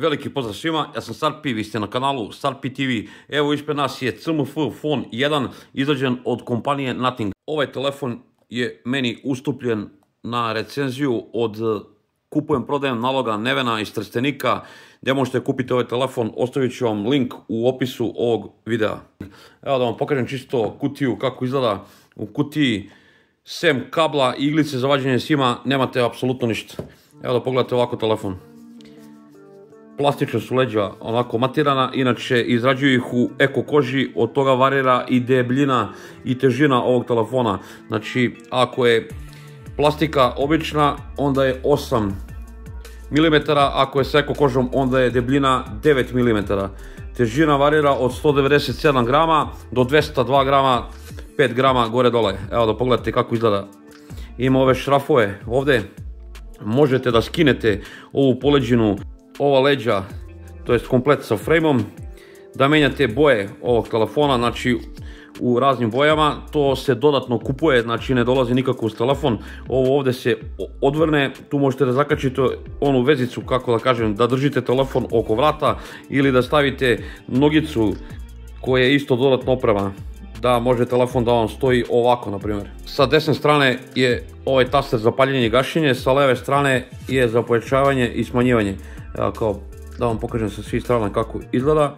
Veliki pozdrav svima, ja sam Sarpi, vi ste na kanalu Sarpi TV. Evo ispred nas je CMF Phone 1, izrađen od kompanije Nothing. Ovaj telefon je meni ustupljen na recenziju od kupujem prodajem naloga Nevena iz Trstenika, gdje možete kupiti ovaj telefon. Ostavit ću vam link u opisu ovog videa. Evo da vam pokažem čisto kutiju kako izgleda. U kutiji sem kabla i iglice za vađenje sima nemate apsolutno ništa. Evo da pogledate ovako telefon. Plastična su leđa onako matirana, inače izrađuju ih u eko koži, od toga varira i debljina i težina ovog telefona. Znači ako je plastika obična onda je 8 mm, ako je sa eko kožom onda je debljina 9 mm. Težina varira od 197 grama do 202 grama, 5 grama gore dole. Evo da pogledate kako izgleda. Ima ove šrafove ovdje, možete da skinete ovu poleđinu, ova leđa, to jest komplet sa frame-om, da menjate boje ovog telefona, znači u raznim bojama, to se dodatno kupuje, znači ne dolazi nikako uz telefon. Ovo ovdje se odvrne, tu možete da zakačite onu vezicu, kako da kažem, da držite telefon oko vrata ili da stavite nogicu koja je isto dodatno oprema, da može telefon da vam stoji ovako na primjer. Sa desne strane je ovaj taster za paljenje i gašenje, sa leve strane je za pojačavanje i smanjivanje. Evo kao da vam pokažem sa svih strana kako izgleda.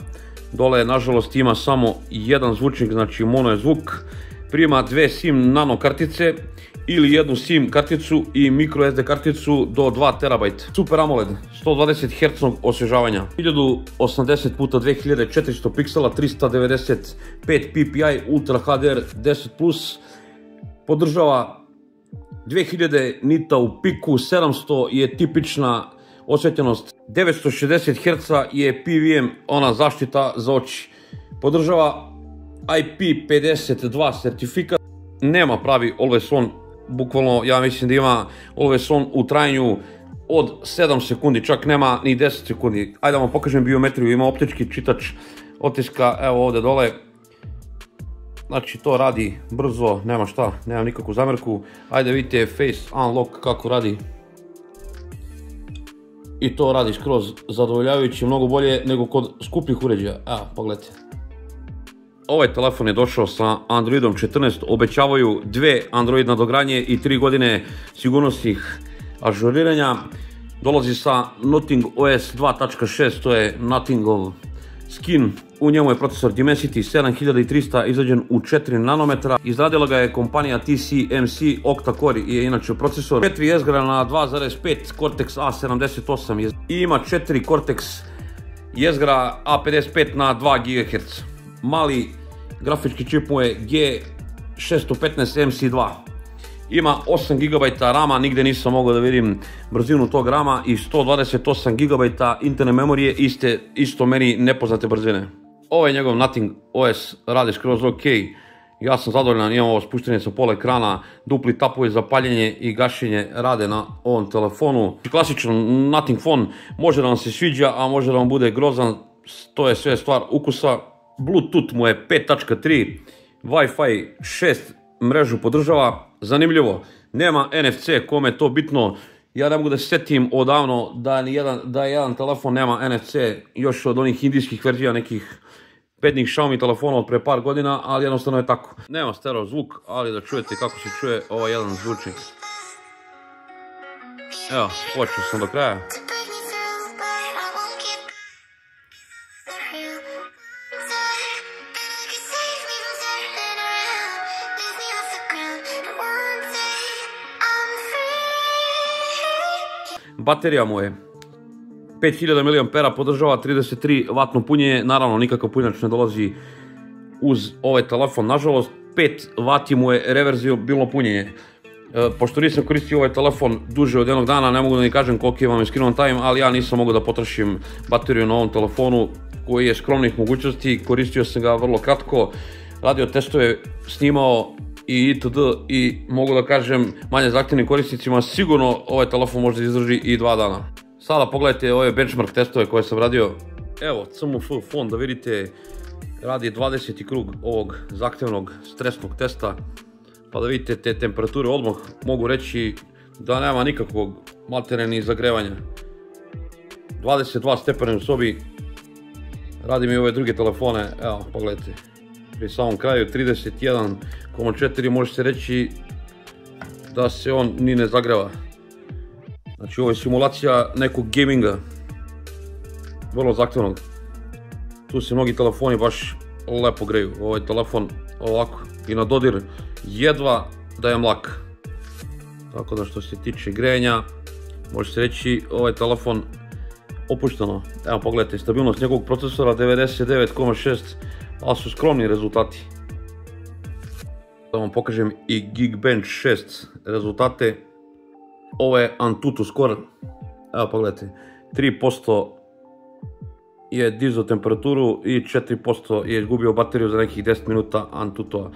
Dole nažalost ima samo jedan zvučnik, znači mono je zvuk. Prima dve SIM nano kartice ili jednu SIM karticu i micro SD karticu do 2 TB. Super AMOLED, 120 Hz osvježavanja, 1080 x 2400 piksela, 395 ppi, Ultra HDR 10+, podržava 2000 nita u piku, 700 je tipična osvjetljenost, 960 Hz je PVM, ona zaštita za oči. Podržava IP52 sertifikat, nema pravi always on, bukvalno ja mislim da ima always on u trajanju od 7 sekundi, čak nema ni 10 sekundi. Ajde da vam pokažem biometriju, ima optički čitač otiska, evo ovdje dole. Znači to radi brzo, nema šta, nema nikakvu zamjerku. Ajde vidite face unlock kako radi. I to radi skroz zadovoljavajući, mnogo bolje nego kod skupljih uređaja. Evo, pogledajte. Ovaj telefon je došao sa Androidom 14, obećavaju 2 Android nadogradnje i 3 godine sigurnosnih ažuriranja. Dolazi sa Nothing OS 2.6, to je Nothingov skin. U njemu je procesor Dimensity 7300 izrađen u 4 nanometra. Izradila ga je kompanija TSMC, octa-core je inače procesor. 4 jezgra na 2.5 Cortex A78 i ima 4 Cortex jezgra A55 na 2 GHz. Mali grafički čip mu je G615 MC2. Ima 8 GB rama, nigdje nisam mogao da vidim brzinu tog rama, i 128 GB interne memorije, isto meni nepoznate brzine. Ovaj njegov Nothing OS radi skroz ok, ja sam zadovoljan, imam ovo spuštenje sa pola ekrana, dupli tapovi za paljenje i gašenje rade na ovom telefonu. Klasičan Nothing phone, može da vam se sviđa, a može da vam bude grozan, to je sve stvar ukusa. Bluetooth mu je 5.3, Wi-Fi 6 mrežu podržava. Zanimljivo, nema NFC, kome je to bitno. Ja ne mogu da se sjetim odavno da jedan telefon nema NFC, još od onih indijskih verzija nekih bednih Xiaomi telefona od pre par godina, ali jednostavno je tako. Nema stereo zvuk, ali da čujete kako se čuje ovaj jedan zvučnik. Evo, počeo sam do kraja. Baterija mu je 5000 mAh, podržava 33 W punjenje, naravno nikakav punjač ne dolazi uz ovaj telefon, nažalost. 5 W mu je reverzibilno punjenje. Pošto nisam koristio ovaj telefon duže od jednog dana, ne mogu da ni kažem koliki vam je screen on time, ali ja nisam mogao da potrošim bateriju na ovom telefonu koji je skromnih mogućnosti, koristio sam ga vrlo kratko, radio testove, snimao i itd. I mogu da kažem manje zahtjevnim korisnicima sigurno ovaj telefon može da izdrži i 2 dana. Sada pogledajte ove benchmark testove koje sam radio. Evo CMF Phone, da vidite, radi 20. krug ovog zahtjevnog stresnog testa, pa da vidite te temperature. Odmah mogu reći da nema nikakvog maltene ni zagrevanja. 22 stepena u sobi. Radim i ove druge telefone, evo pogledajte. Pri samom kraju 31,4 može se reći da se on ni ne zagreva. Znači ovo je simulacija nekog gaminga. Vrlo zahtevnog. Tu se mnogi telefoni baš lepo greju. Ovaj telefon ovako i na dodir jedva da je mlak. Tako da što se tiče grejanja, može se reći ovaj telefon opušteno. Evo pogledajte, stabilnost njegovog procesora 99,6, ali su skromni rezultati. Da vam pokažem i Geekbench 6 rezultate. Ovo je Antutu score. Evo pogledajte, 3% je dizao temperaturu i 4% je izgubio bateriju za nekih 10 minuta Antutu.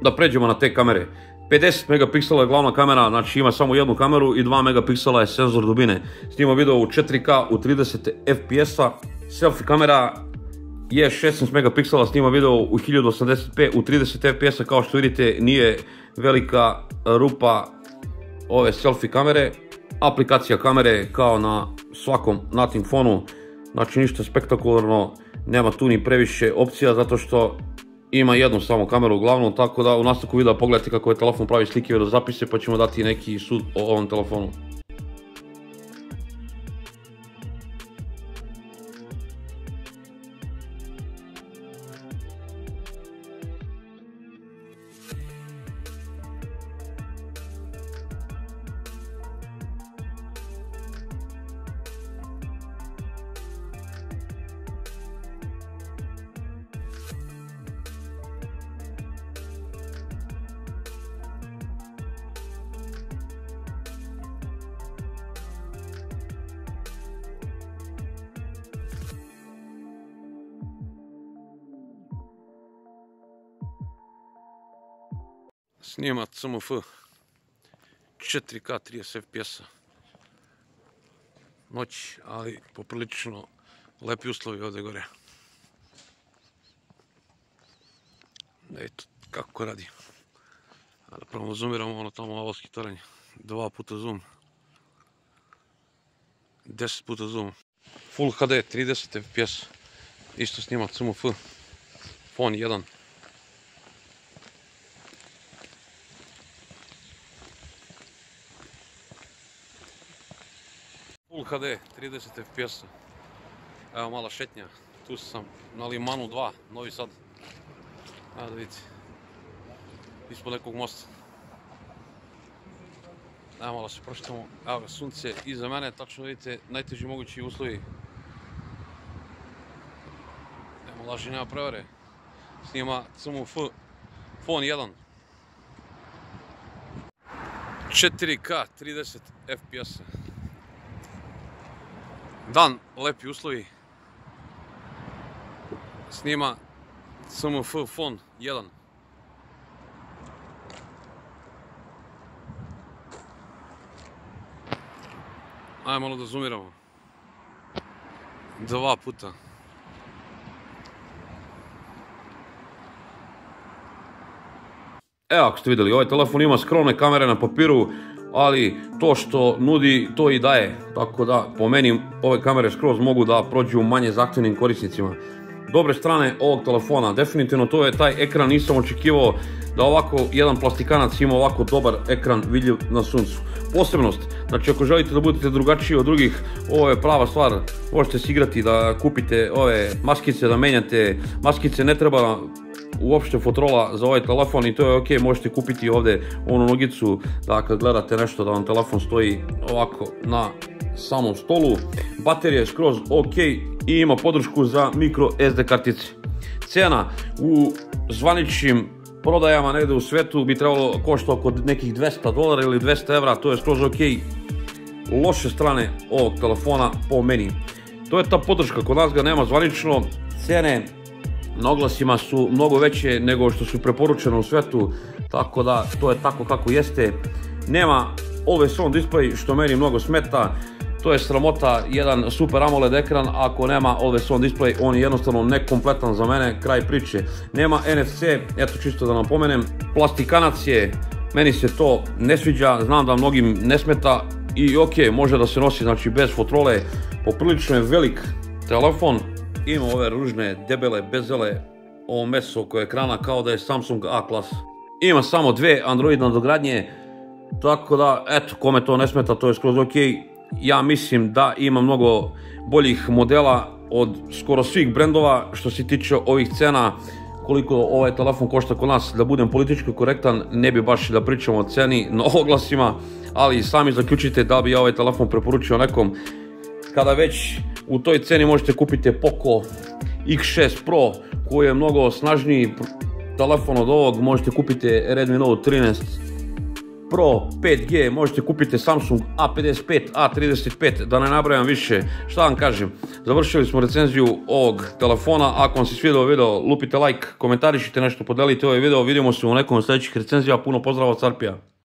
Da pređemo na te kamere. 50 megapiksela je glavna kamera, znači ima samo jednu kameru i 2 megapiksela je senzor dubine. Snima video u 4K u 30 fps-a. Selfie kamera je 16 megapiksela, snima video u 1080p u 30 fps-a. Kao što vidite nije velika rupa ove selfie kamere. Aplikacija kamere kao na svakom Nothing phonu, znači ništa spektakularno, nema tu ni previše opcija zato što ima jednu samo kameru uglavnom, tako da u nastavku videa pogledajte kako je telefon pravi slike i videozapise pa ćemo dati neki sud o ovom telefonu. Snima CMF 4K 30 fps. Noć, ali poprilično lepi uslovi ovdje gore. Eto kako radi. Napravno zoomiramo ono tamo Avalski toranj. 2 puta zoom. 10 puta zoom. Full HD 30 fps. Isto snima CMF. Phone 1. Full HD, 30 fps. Evo mala šetnja, tu sam na Limanu 2, Novi Sad. Evo da vidite, ispod nekog mosta. Evo malo se prošetamo, evo ga sunce iza mene, tačno vidite najteži mogući uslovi. Evo laži, nema prevare. Snima CMF Phone 1. 4K 30 fps. Dan, lepi uslovi. Snima CMF Phone 1. Ajde malo da zoomiramo. 2 puta. Evo ako ste vidjeli, ovaj telefon ima skromne kamere na papiru, ali to što nudi to i daje, tako da po meni ove kamere skroz mogu da prođu manje zahtjevnim korisnicima. Dobre strane ovog telefona, definitivno to je taj ekran, nisam očekivao da ovako jedan plastikanac ima ovako dobar ekran vidljiv na suncu. Posebnost, znači ako želite da budete drugačiji od drugih, ovo je prava stvar, možete se igrati da kupite ove maskice, da menjate maskice, ne treba uopšte fotrola za ovaj telefon i to je ok, možete kupiti ovdje onu nogicu da kad gledate nešto da vam telefon stoji ovako na samom stolu. Baterija je skroz ok i ima podršku za micro SD kartice. Cena u zvaničnim prodajama negdje u svijetu bi trebalo košta oko nekih $200 ili 200 evra, to je skroz ok. Loše strane ovog telefona po meni, to je ta podrška, kod nas ga nema zvanično, cene na oglasima su mnogo veće nego što su preporučene u svijetu, tako da to je tako kako jeste. Nema Always On display što meni mnogo smeta, to je sramota, jedan super AMOLED ekran ako nema Always On display, on je jednostavno nekompletan za mene, kraj priče. Nema NFC, eto čisto da napomenem, plastikanac je, meni se to ne sviđa, znam da mnogim ne smeta i ok, može da se nosi znači bez fotrole, Poprilično je velik telefon, ima ove ružne, debele bezele, ovo meso oko ekrana kao da je Samsung A klasa. Ima samo 2 Android nadogradnje, tako da, eto, kome to ne smeta, to je skroz ok. Ja mislim da ima mnogo boljih modela od skoro svih brendova. Što se tiče ovih cena, koliko ovaj telefon košta kod nas, da budem politički korektan, ne bi baš da pričamo o ceni na oglasima, ali sami zaključite da bi ja ovaj telefon preporučio nekom. Kada već u toj ceni možete kupiti Poco X6 Pro, koji je mnogo snažniji telefon od ovog, možete kupiti Redmi Note 13 Pro 5G, možete kupiti Samsung A55, A35, da ne nabrajam više. Šta vam kažem, završili smo recenziju ovog telefona. Ako vam se svidio ovaj video, lupite like, komentarišite nešto, podelite ovaj video, vidimo se u nekom od sljedećih recenzija. Puno pozdrava od Sarpija.